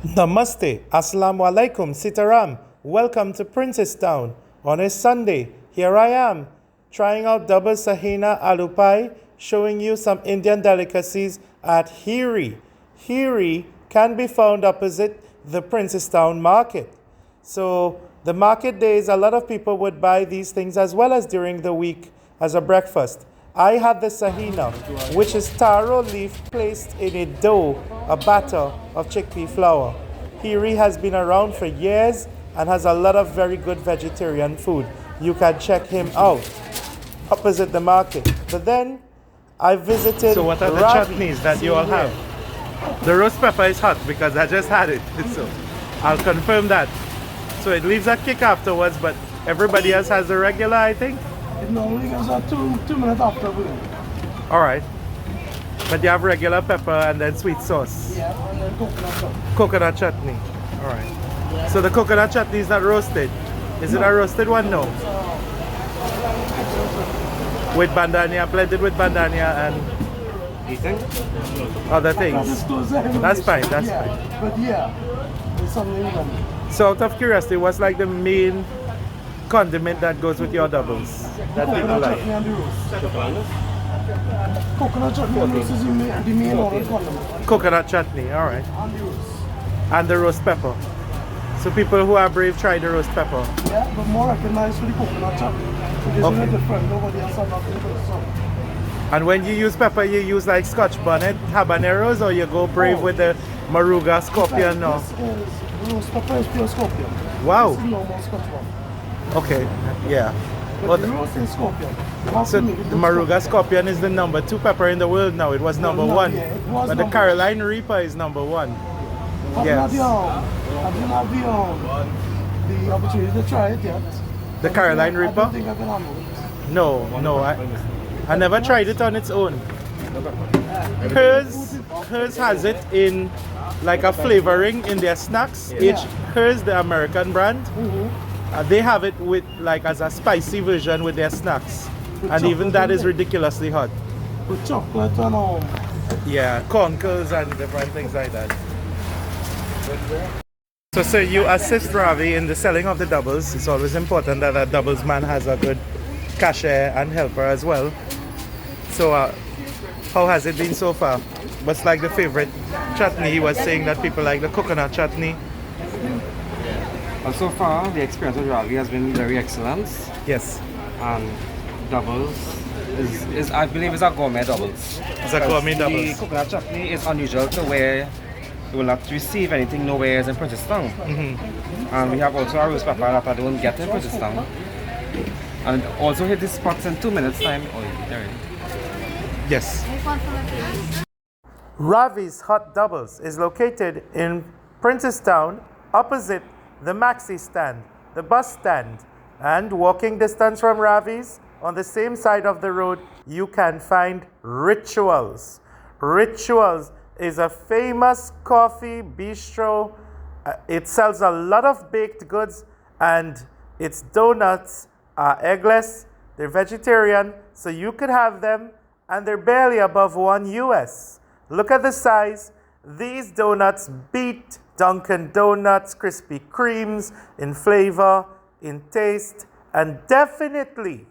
Namaste, Assalamu alaikum, Sitaram. Welcome to Princess Town. On a Sunday, here I am, trying out double sahina aloo pie, showing you some Indian delicacies at HIRI. HIRI can be found opposite the Princess Town market. So the market days, a lot of people would buy these things as well as during the week as a breakfast. I had the sahina, which is taro leaf placed in a dough, a batter of chickpea flour. HIRI has been around for years and has a lot of very good vegetarian food. You can check him out opposite the market. But then I visited. So what are the RAVI. chutneys that you all have? The roast pepper is hot because I just had it, so I'll confirm that. So it leaves a kick afterwards, but everybody else has the regular, I think. It normally gives us two minutes after we. All right. But you have regular pepper and then sweet sauce. Yeah, and then coconut chutney. Coconut chutney. All right. So the coconut chutney is not roasted. Is it a roasted one? No. With bandania, blended with bandania and other things. That's fine, that's fine. But yeah, it's something we So out of curiosity, what's like the main condiment that goes with your doubles that people Coconut like? chutney and the roast. Coconut chutney and roast is the main order condiment. Coconut chutney, all right. And the roast. And the roast pepper. So people who are brave try the roast pepper. Yeah, but more recognized for the coconut chutney. It is Okay. different. Nobody else has nothing to the song. And when you use pepper, you use like Scotch bonnet, habaneros, or you go brave with the Maruga scorpion? No. This is roast pepper is pure scorpion. Wow. This is normal Scotch one. Okay, yeah. But Oh, the roast is scorpion. So the Maruga scorpion is the number 2 pepper in the world now. It was number no, 1. yeah, it was But the number Carolina Reaper is number 1. Have Yes. you had the opportunity to try it yet? The Carolina I Reaper? don't think I've been humbled. No, I never tried it on its own. Hers has it in like a flavoring in their snacks. Hers, the American brand, they have it with like as a spicy version with their snacks, and even that is ridiculously hot. With chocolate and Yeah, corn curls and different things like that. So, sir, you assist Ravi in the selling of the doubles. It's always important that a doubles man has a good cashier and helper as well. So, how has it been so far? What's like the favorite chutney? He was saying that people like the coconut chutney. So far, the experience with Ravi has been very excellent. Yes, And doubles is I believe, is a gourmet doubles. it's a gourmet The doubles. coconut chutney is unusual to where you will not receive anything nowhere else in Princess Town. And we have also a roast pepper that I don't get in Princess Town. And also hit the spots in 2 minutes time. Oh, there it is. Yes. Ravi's Hot Doubles is located in Princess Town, opposite the Maxi Stand, the bus stand, and walking distance from Ravi's, on the same side of the road, you can find Rituals. Rituals is a famous coffee bistro. It sells a lot of baked goods, and its donuts are eggless. They're vegetarian, so you could have them, and they're barely above $1 US. Look at the size. These donuts beat Dunkin' Donuts Krispy Kremes in flavor, in taste, and definitely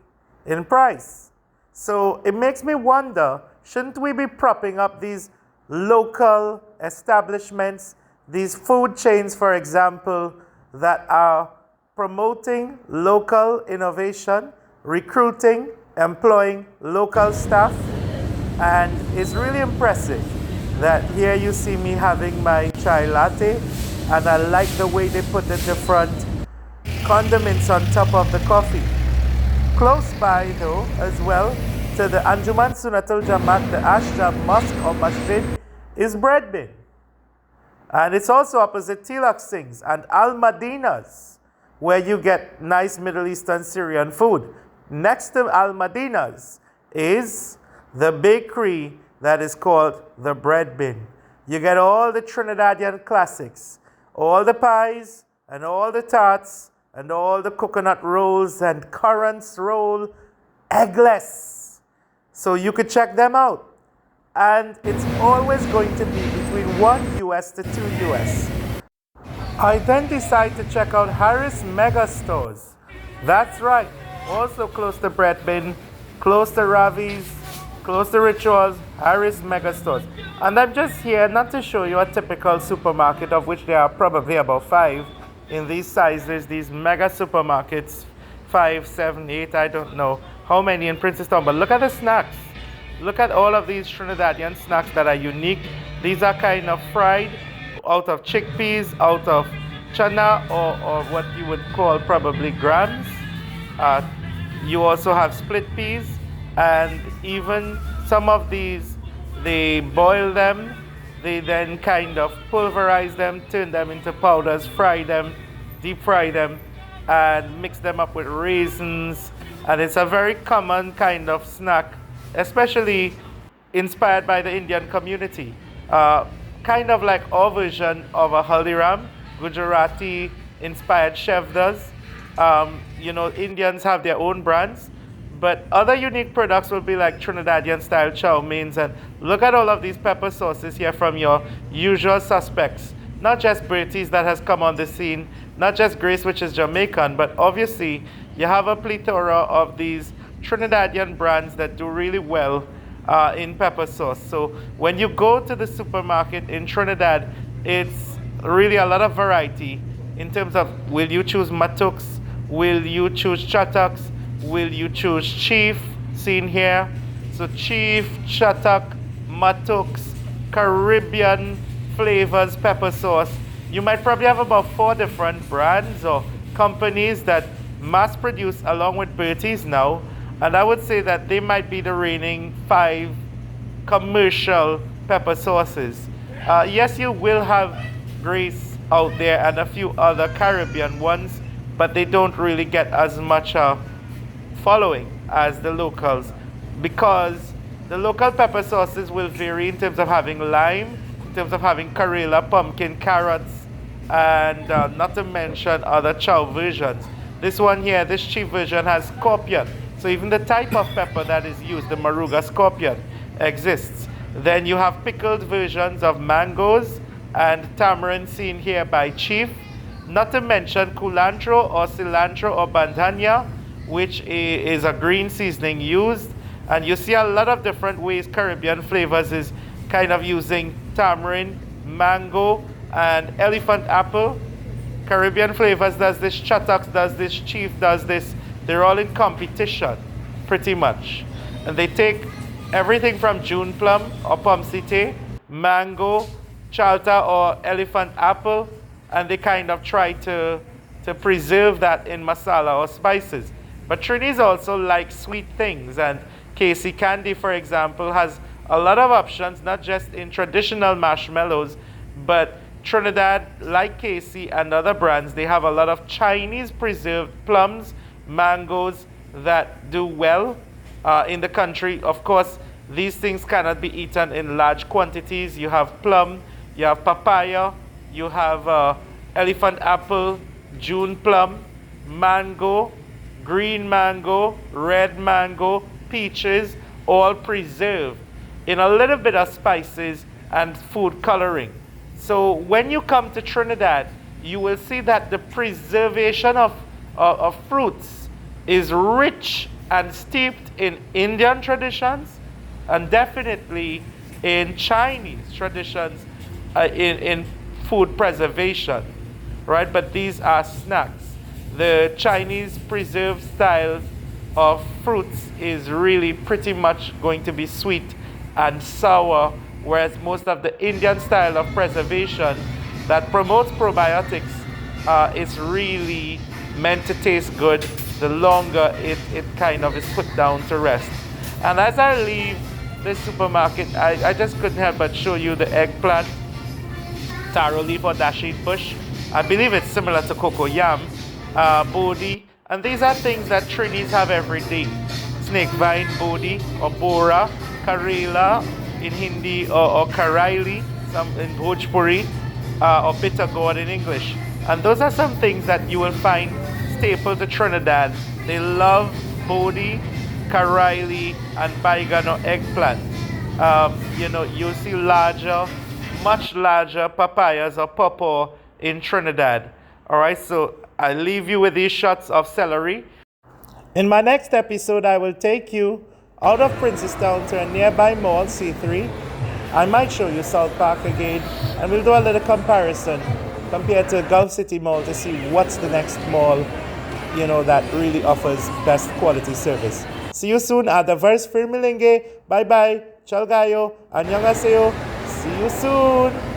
in price. So it makes me wonder, shouldn't we be propping up these local establishments, these food chains, for example, that are promoting local innovation, recruiting, employing local staff? And it's really impressive that here you see me having my chai latte, and I like the way they put the different condiments on top of the coffee. Close by though, as well, to the Anjuman Sunatul Jamaat, the ASJA Mosque or Masjid, is Bread Bin. And it's also opposite Tilak Singh's and Al Madina's, where you get nice Middle Eastern Syrian food. Next to Al Madina's is the bakery that is called the Bread Bin. You get all the Trinidadian classics, all the pies and all the tarts and all the coconut rolls and currants roll, eggless. So you could check them out. And it's always going to be between $1 US to $2 US. I then decide to check out Harris Mega Stores. That's right, also close to Brett Bin, close to Ravi's, close to Rituals, Harris Mega Stores. And I'm just here not to show you a typical supermarket, of which there are probably about 5 in these sizes, these mega supermarkets, 5, 7, 8, I don't know how many in Princeton, but look at the snacks. Look at all of these Trinidadian snacks that are unique. These are kind of fried out of chickpeas, out of chana, or what you would call probably grams. You also have split peas, and even some of these, they boil them, they then kind of pulverize them, turn them into powders, fry them, deep fry them, and mix them up with raisins. And it's a very common kind of snack, especially inspired by the Indian community. Kind of like our version of a haldiram, Gujarati inspired chef does. Indians have their own brands, but other unique products will be like Trinidadian style chow meins. And look at all of these pepper sauces here from your usual suspects. Not just Bertie's that has come on the scene, not just Grace, which is Jamaican, but obviously you have a plethora of these Trinidadian brands that do really well in pepper sauce. So when you go to the supermarket in Trinidad, it's really a lot of variety in terms of, will you choose matuks, will you choose chataks, will you choose chief, seen here. So chief, chatak, matuks, Caribbean flavors, pepper sauce. You might probably have about 4 different brands or companies that mass produce along with Bertie's now. And I would say that they might be the reigning 5 commercial pepper sauces. Yes, you will have Grace out there and a few other Caribbean ones, but they don't really get as much following as the locals, because the local pepper sauces will vary in terms of having lime, in terms of having Karela, pumpkin, carrots, and not to mention other chow versions. This one here, this chief version, has scorpion. So even the type of pepper that is used, the Maruga scorpion, exists. Then you have pickled versions of mangoes and tamarind, seen here by Chief. Not to mention culantro or cilantro or bandhania, which is a green seasoning used. And you see a lot of different ways Caribbean flavors is kind of using tamarind, mango, and elephant apple. Caribbean flavors does this, Chataks does this, Chief does this. They're all in competition, pretty much. And they take everything from June plum or pomsite, mango, chalta or elephant apple, and they kind of try to preserve that in masala or spices. But Trinis also like sweet things, and Casey Candy, for example, has a lot of options, not just in traditional marshmallows, but Trinidad, like Casey and other brands, they have a lot of Chinese preserved plums, mangoes that do well in the country. Of course, these things cannot be eaten in large quantities. You have plum, you have papaya, you have elephant apple, June plum, mango, green mango, red mango, peaches, all preserved in a little bit of spices and food coloring. So when you come to Trinidad, you will see that the preservation of fruits is rich and steeped in Indian traditions and definitely in Chinese traditions in food preservation, right? But these are snacks. The Chinese preserved style of fruits is really pretty much going to be sweet and sour, whereas most of the Indian style of preservation that promotes probiotics is really meant to taste good the longer it kind of is put down to rest. And as I leave this supermarket, I just couldn't help but show you the eggplant, taro leaf or dasheen bush. I believe it's similar to cocoyam, bodhi, and these are things that Trinis have every day. Snake vine, bodhi or bora, karela in Hindi or karaili, some in Bhojpuri, or bitter gourd in English. And those are some things that you will find staple to Trinidad. They love bodhi, karaili, and baigan or eggplant. You'll see larger, much larger papayas or pawpaw in Trinidad. All right, so I leave you with these shots of celery. In my next episode, I will take you out of Princestown to a nearby mall, C3. I might show you South Park again, and we'll do a little comparison compared to Gulf City Mall to see what's the next mall, you know, that really offers best quality service. See you soon at the Verse Firmilinge. Bye bye. Chalgayo. Annyeonghaseyo. See you soon.